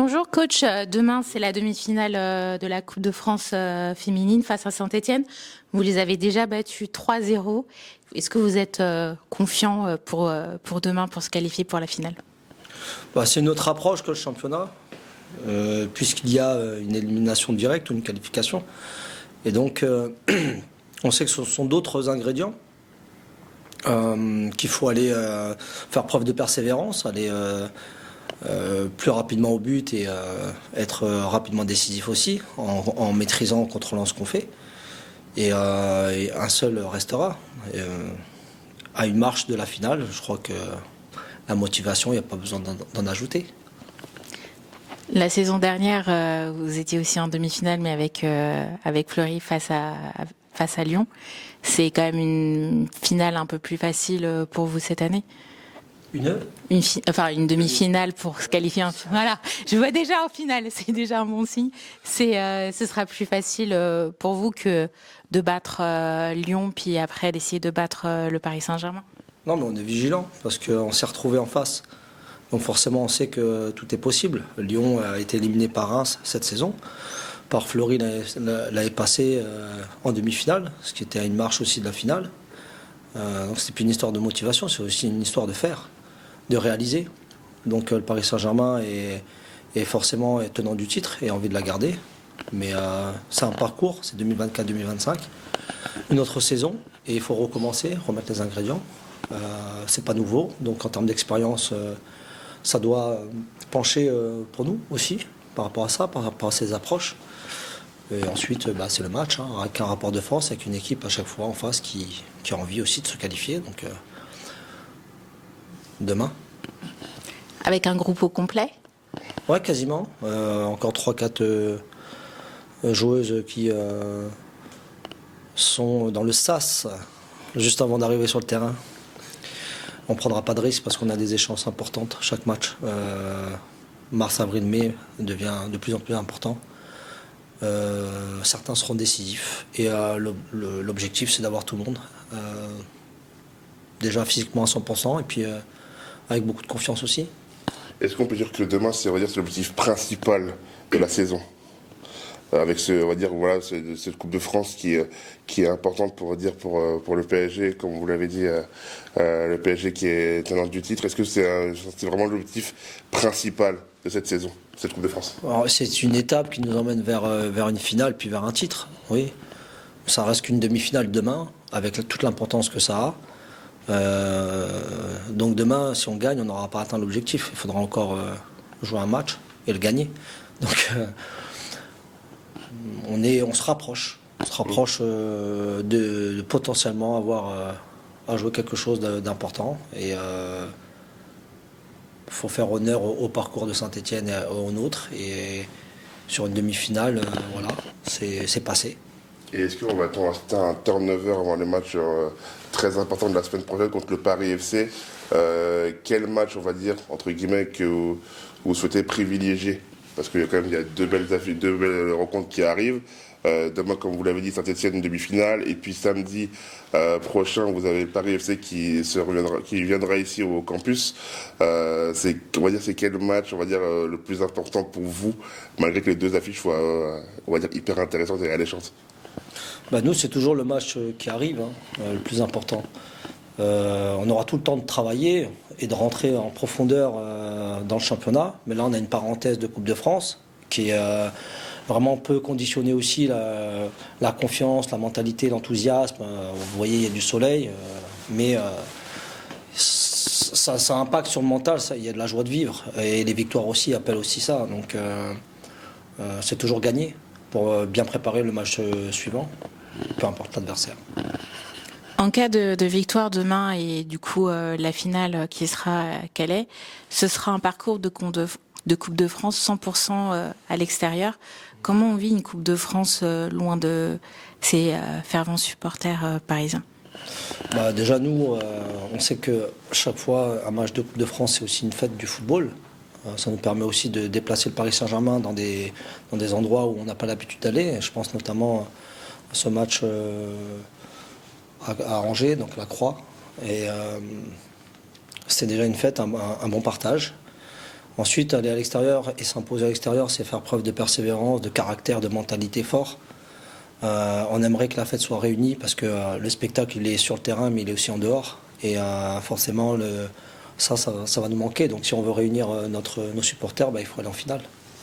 Bonjour coach, demain c'est la demi-finale de la Coupe de France féminine face à Saint-Étienne. Vous les avez déjà battus 3-0. Est-ce que vous êtes confiant pour demain pour se qualifier pour la finale? C'est une autre approche que le championnat, puisqu'il y a une élimination directe ou une qualification. Et donc on sait que ce sont d'autres ingrédients, qu'il faut aller faire preuve de persévérance, aller plus rapidement au but et être rapidement décisif aussi, en maîtrisant, en contrôlant ce qu'on fait. Et un seul restera. À une marche de la finale, je crois que la motivation, il n'y a pas besoin d'en ajouter. La saison dernière, vous étiez aussi en demi-finale, mais avec Fleury face à Lyon. C'est quand même une finale un peu plus facile pour vous cette année? Une demi-finale pour se qualifier. Voilà, je vois déjà en finale, c'est déjà un bon signe. Ce sera plus facile pour vous que de battre Lyon, puis après d'essayer de battre le Paris Saint-Germain. Non, mais on est vigilant parce qu'on s'est retrouvé en face. Donc forcément, on sait que tout est possible. Lyon a été éliminé par Reims cette saison, par Fleury l'année passée en demi-finale, ce qui était à une marche aussi de la finale. Donc c'est plus une histoire de motivation, c'est aussi une histoire de faire, de réaliser. Donc le Paris Saint-Germain est forcément tenant du titre et a envie de la garder. Mais c'est un parcours, c'est 2024-2025, une autre saison, et il faut recommencer, remettre les ingrédients. C'est pas nouveau, donc en termes d'expérience, ça doit pencher pour nous aussi, par rapport à ça, par rapport à ces approches. Et ensuite, c'est le match, avec un rapport de force, avec une équipe à chaque fois en face qui a envie aussi de se qualifier. Donc demain. Avec un groupe au complet? Ouais, quasiment. Encore 3-4 joueuses qui sont dans le sas juste avant d'arriver sur le terrain. On ne prendra pas de risque parce qu'on a des échéances importantes chaque match. Mars, avril, mai devient de plus en plus important. Certains seront décisifs. Et l'objectif, c'est d'avoir tout le monde. Déjà physiquement à 100% et puis avec beaucoup de confiance aussi. Est-ce qu'on peut dire que demain, c'est l'objectif principal de la saison? Avec cette Coupe de France qui est importante pour le PSG, comme vous l'avez dit, le PSG qui est tenant du titre. Est-ce que c'est vraiment l'objectif principal de cette saison, cette Coupe de France? Alors, c'est une étape qui nous emmène vers une finale, puis vers un titre, oui. Ça reste qu'une demi-finale demain, avec toute l'importance que ça a. Donc demain, si on gagne, on n'aura pas atteint l'objectif. Il faudra encore jouer un match et le gagner. Donc on se rapproche. On se rapproche de potentiellement avoir à jouer quelque chose d'important. Et faut faire honneur au parcours de Saint-Étienne et au nôtre. Et sur une demi-finale, voilà, c'est passé. Et est-ce qu'on va attendre un turnover avant les matchs très importants de la semaine prochaine contre le Paris FC? Quel match, on va dire, entre guillemets, que vous souhaitez privilégier? Parce qu'il y a quand même deux belles rencontres qui arrivent. Demain, comme vous l'avez dit, Saint-Étienne, une demi-finale. Et puis samedi prochain, vous avez le Paris FC qui viendra ici au campus. C'est quel match, on va dire, le plus important pour vous, malgré que les deux affiches soient, on va dire, hyper intéressantes et alléchantes? Nous, c'est toujours le match qui arrive, le plus important. On aura tout le temps de travailler et de rentrer en profondeur dans le championnat. Mais là, on a une parenthèse de Coupe de France qui vraiment peut conditionner aussi la confiance, la mentalité, l'enthousiasme. Vous voyez, il y a du soleil, mais ça impacte sur le mental. Il y a de la joie de vivre. Et les victoires aussi appellent aussi ça. Donc, c'est toujours gagné pour bien préparer le match suivant, peu importe l'adversaire. En cas de victoire demain et du coup la finale qui sera à Calais, ce sera un parcours de Coupe de France 100% à l'extérieur. Comment on vit une Coupe de France loin de ces fervents supporters parisiens? Déjà nous, on sait que chaque fois un match de Coupe de France c'est aussi une fête du football. Ça nous permet aussi de déplacer le Paris Saint-Germain dans des endroits où on n'a pas l'habitude d'aller. Je pense notamment à ce match à Angers, donc la Croix. Et c'est déjà une fête, un bon partage. Ensuite, aller à l'extérieur et s'imposer à l'extérieur, c'est faire preuve de persévérance, de caractère, de mentalité fort. On aimerait que la fête soit réunie parce que le spectacle il est sur le terrain mais il est aussi en dehors. Et forcément ça va nous manquer. Donc si on veut réunir nos supporters, il faut aller en finale.